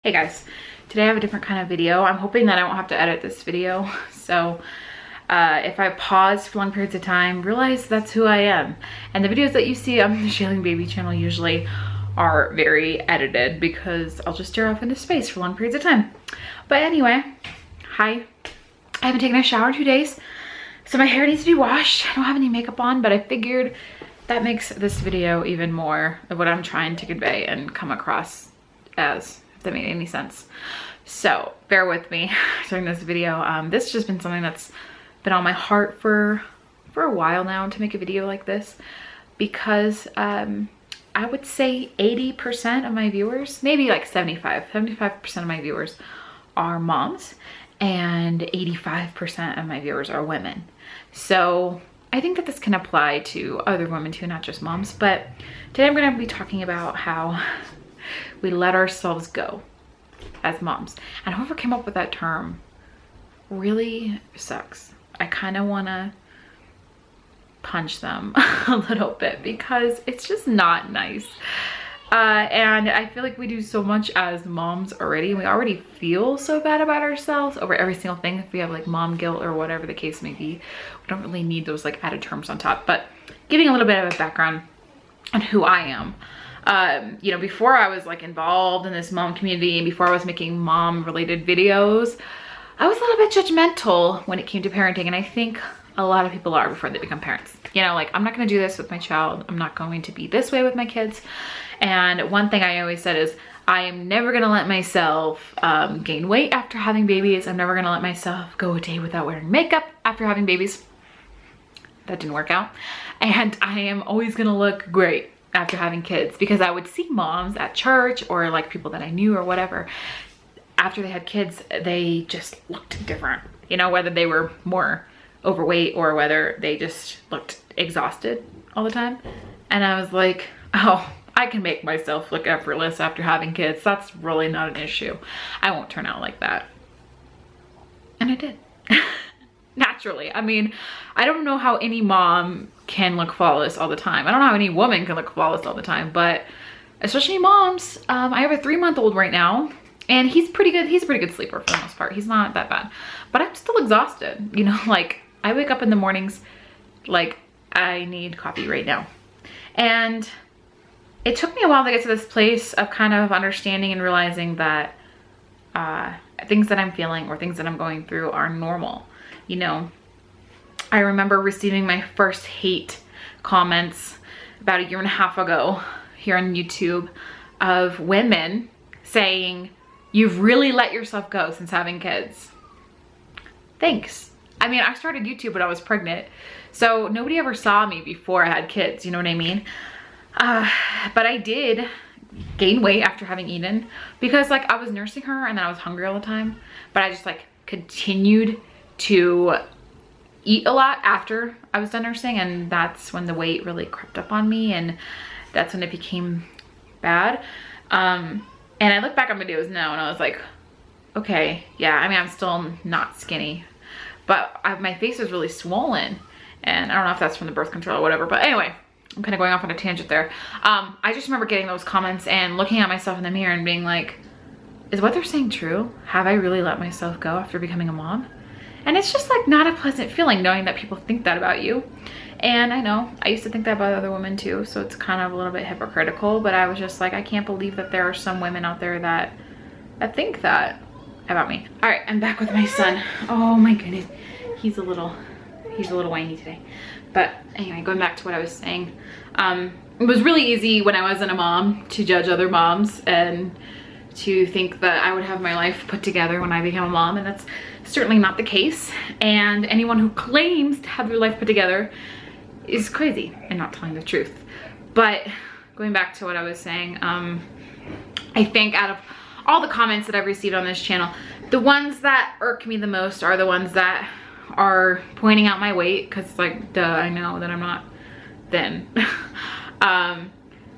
Hey guys, today I have a different kind of video. I'm hoping that I won't have to edit this video. So if I pause for long periods of time, realize that's who I am. And the videos that you see on the Shaylee Baby channel usually are very edited because I'll just stare off into space for long periods of time. But anyway, hi. I haven't taken a shower in 2 days, so my hair needs to be washed. I don't have any makeup on, but I figured that makes this video even more of what I'm trying to convey and come across as, if that made any sense. So bear with me during this video. This has just been something that's been on my heart for a while now, to make a video like this, because I would say 80% of my viewers, maybe like 75% of my viewers are moms, and 85% of my viewers are women. So I think that this can apply to other women too, not just moms. But today I'm going to be talking about how we let ourselves go as moms. And whoever came up with that term really sucks. I kind of want to punch them a little bit because it's just not nice. And I feel like we do so much as moms already. We already feel so bad about ourselves over every single thing. If we have like mom guilt or whatever the case may be, we don't really need those like added terms on top. But giving a little bit of a background on who I am. You know, before I was like involved in this mom community and before I was making mom related videos, I was a little bit judgmental when it came to parenting. And I think a lot of people are before they become parents. You know, like, I'm not going to do this with my child. I'm not going to be this way with my kids. And one thing I always said is I am never going to let myself gain weight after having babies. I'm never going to let myself go a day without wearing makeup after having babies. That didn't work out. And I am always going to look great after having kids, because I would see moms at church or like people that I knew or whatever, after they had kids, they just looked different, you know, whether they were more overweight or whether they just looked exhausted all the time. And I was like, oh, I can make myself look effortless after having kids. That's really not an issue. I won't turn out like that. And I did. Naturally. I mean, I don't know how any mom can look flawless all the time. I don't know how any woman can look flawless all the time, but especially moms. I have a 3-month-old right now, and he's pretty good. He's a pretty good sleeper for the most part. He's not that bad, but I'm still exhausted. You know, like, I wake up in the mornings like I need coffee right now. And it took me a while to get to this place of kind of understanding and realizing that things that I'm feeling or things that I'm going through are normal. You know, I remember receiving my first hate comments about 1.5 years ago here on YouTube of women saying, "You've really let yourself go since having kids." Thanks. I mean, I started YouTube when I was pregnant, so nobody ever saw me before I had kids, you know what I mean? But I did gain weight after having Eden, because like I was nursing her and then I was hungry all the time, but I just like continued to eat a lot after I was done nursing, and that's when the weight really crept up on me, and that's when it became bad. And I look back on videos now and I was like, okay, yeah, I mean, I'm still not skinny, but my face is really swollen, and I don't know if that's from the birth control or whatever, but anyway, I'm kind of going off on a tangent there. I just remember getting those comments and looking at myself in the mirror and being like, is what they're saying true? Have I really let myself go after becoming a mom? And it's just like not a pleasant feeling knowing that people think that about you. And I know I used to think that about other women too, so it's kind of a little bit hypocritical, but I was just like, I can't believe that there are some women out there that think that about me. All right, I'm back with my son. Oh my goodness, he's a little whiny today. But anyway, going back to what I was saying, it was really easy when I wasn't a mom to judge other moms and to think that I would have my life put together when I became a mom, and that's certainly not the case. And anyone who claims to have their life put together is crazy and not telling the truth. But going back to what I was saying, I think out of all the comments that I've received on this channel, the ones that irk me the most are the ones that are pointing out my weight, because like, duh, I know that I'm not thin.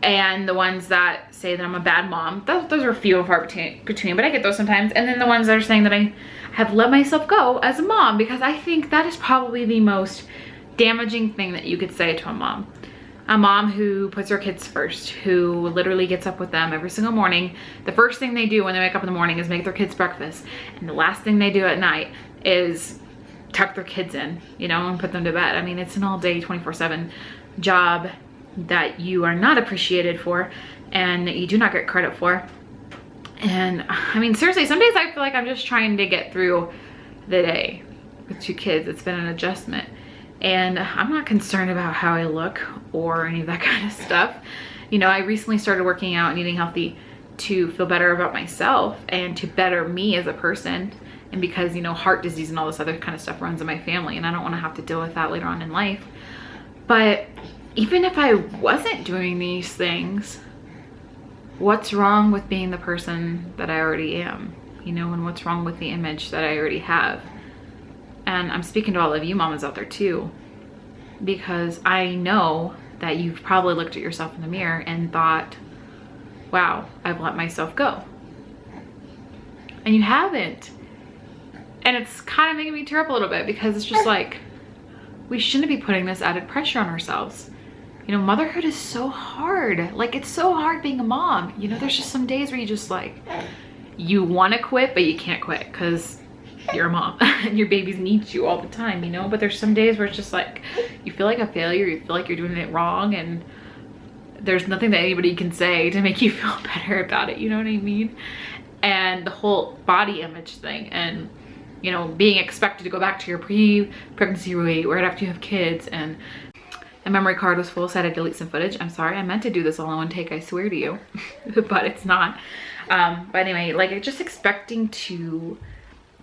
And the ones that say that I'm a bad mom, those are few and far between, but I get those sometimes. And then the ones that are saying that I have let myself go as a mom, because I think that is probably the most damaging thing that you could say to a mom. a mom who puts her kids first, who literally gets up with them every single morning. The first thing they do when they wake up in the morning is make their kids breakfast. And the last thing they do at night is tuck their kids in, you know, and put them to bed. I mean, it's an all day 24/7 job that you are not appreciated for and that you do not get credit for. And I mean, seriously, some days I feel like I'm just trying to get through the day with 2 kids. It's been an adjustment. And I'm not concerned about how I look or any of that kind of stuff. You know, I recently started working out and eating healthy to feel better about myself and to better me as a person. And because, you know, heart disease and all this other kind of stuff runs in my family, and I don't want to have to deal with that later on in life. But even if I wasn't doing these things, what's wrong with being the person that I already am? You know, and what's wrong with the image that I already have? And I'm speaking to all of you mamas out there too, because I know that you've probably looked at yourself in the mirror and thought, wow, I've let myself go. And you haven't. And it's kind of making me tear up a little bit, because it's just like, we shouldn't be putting this added pressure on ourselves. You know, motherhood is so hard. Like, it's so hard being a mom. You know, there's just some days where you just like, you want to quit, but you can't quit because you're a mom and your babies need you all the time, you know. But there's some days where it's just like, you feel like a failure, you feel like you're doing it wrong, and there's nothing that anybody can say to make you feel better about it, you know what I mean? And the whole body image thing, and you know, being expected to go back to your pre-pregnancy weight right after you have kids, and my memory card was full, so I had to delete some footage. I'm sorry, I meant to do this all in one take, I swear to you, but it's not. But anyway, like, just expecting to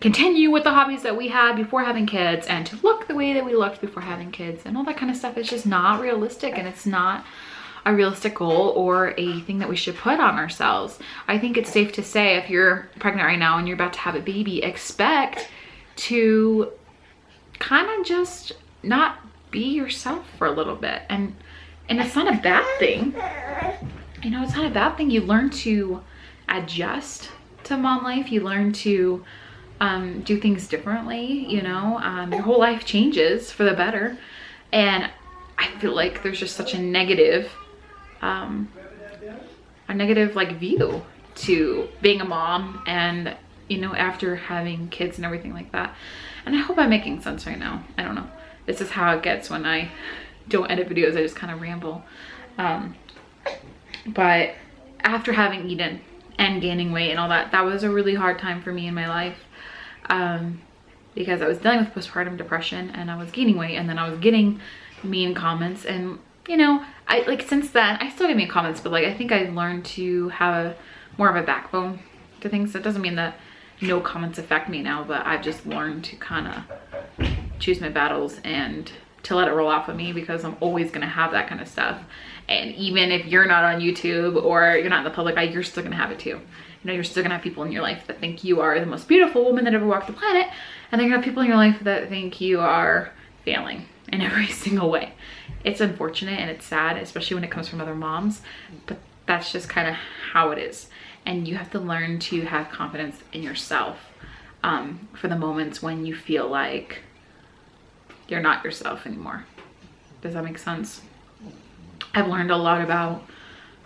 continue with the hobbies that we had before having kids and to look the way that we looked before having kids and all that kind of stuff is just not realistic, and it's not a realistic goal or a thing that we should put on ourselves. I think it's safe to say, if you're pregnant right now and you're about to have a baby, expect to kind of just not be yourself for a little bit. And it's not a bad thing. You know, it's not a bad thing. You learn to adjust to mom life. You learn to do things differently, you know. Your whole life changes for the better. And I feel like there's just such a negative like view to being a mom, and you know, after having kids and everything like that. And I hope I'm making sense right now. I don't know. This is how it gets when I don't edit videos. I just kind of ramble. But after having Eden and gaining weight and all that, that was a really hard time for me in my life, because I was dealing with postpartum depression and I was gaining weight, and then I was getting mean comments. And you know, I like, since then I still get mean comments, but like, I think I've learned to have more of a backbone to things. That doesn't mean that no comments affect me now, but I've just learned to kind of choose my battles and to let it roll off of me, because I'm always gonna have that kind of stuff. And even if you're not on YouTube or you're not in the public eye, you're still gonna have it too. You know, you're still gonna have people in your life that think you are the most beautiful woman that ever walked the planet, and then you're gonna have people in your life that think you are failing in every single way. It's unfortunate and it's sad, especially when it comes from other moms, but that's just kind of how it is. And you have to learn to have confidence in yourself for the moments when you feel like you're not yourself anymore. Does that make sense? I've learned a lot about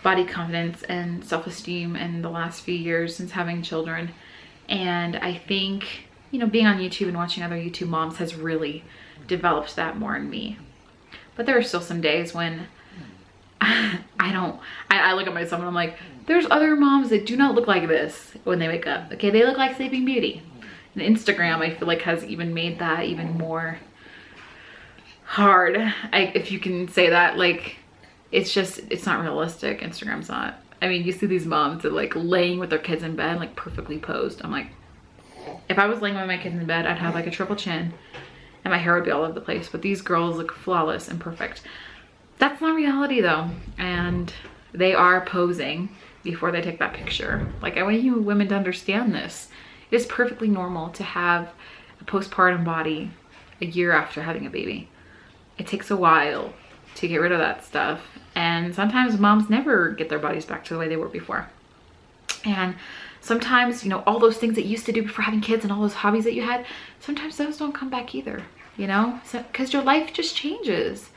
body confidence and self-esteem in the last few years since having children. And I think, you know, being on YouTube and watching other YouTube moms has really developed that more in me. But there are still some days when I look at myself and I'm like, there's other moms that do not look like this when they wake up. Okay, they look like Sleeping Beauty. And Instagram, I feel like, has even made that even more hard, if you can say that. Like, it's not realistic. Instagram's not. I mean, you see these moms that like laying with their kids in bed, like perfectly posed. I'm like, if I was laying with my kids in bed, I'd have like a triple chin and my hair would be all over the place. But these girls look flawless and perfect. That's not reality though. And they are posing before they take that picture. Like, I want you women to understand this. It is perfectly normal to have a postpartum body a year after having a baby. It takes a while to get rid of that stuff. And sometimes moms never get their bodies back to the way they were before. And sometimes, you know, all those things that you used to do before having kids and all those hobbies that you had, sometimes those don't come back either, you know? So, because your life just changes.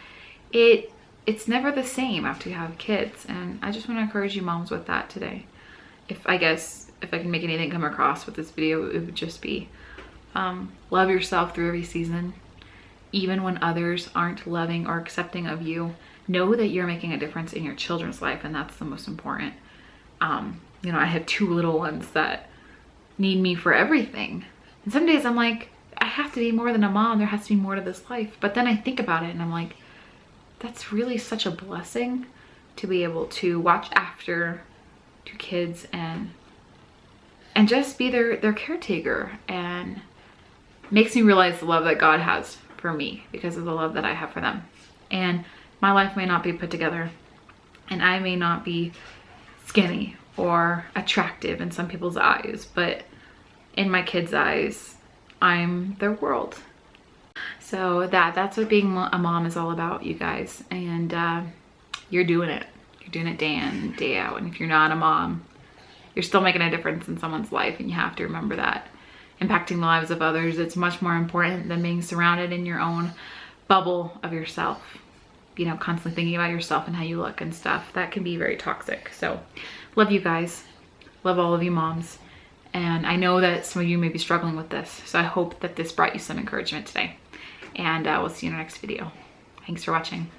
It it's never the same after you have kids. And I just want to encourage you moms with that today. I guess if I can make anything come across with this video, it would just be love yourself through every season. Even when others aren't loving or accepting of you, know that you're making a difference in your children's life, and that's the most important. You know, I have 2 little ones that need me for everything. And some days I'm like, I have to be more than a mom. There has to be more to this life. But then I think about it and I'm like, that's really such a blessing to be able to watch after 2 kids and just be their caretaker, and makes me realize the love that God has for me because of the love that I have for them. And my life may not be put together, and I may not be skinny or attractive in some people's eyes, but in my kids' eyes, I'm their world. So that's what being a mom is all about, you guys. And you're doing it. You're doing it day in, day out. And if you're not a mom, you're still making a difference in someone's life, and you have to remember that. Impacting the lives of others, it's much more important than being surrounded in your own bubble of yourself. You know, constantly thinking about yourself and how you look and stuff. That can be very toxic. So love you guys. Love all of you moms. And I know that some of you may be struggling with this. So I hope that this brought you some encouragement today. And we'll see you in the next video. Thanks for watching.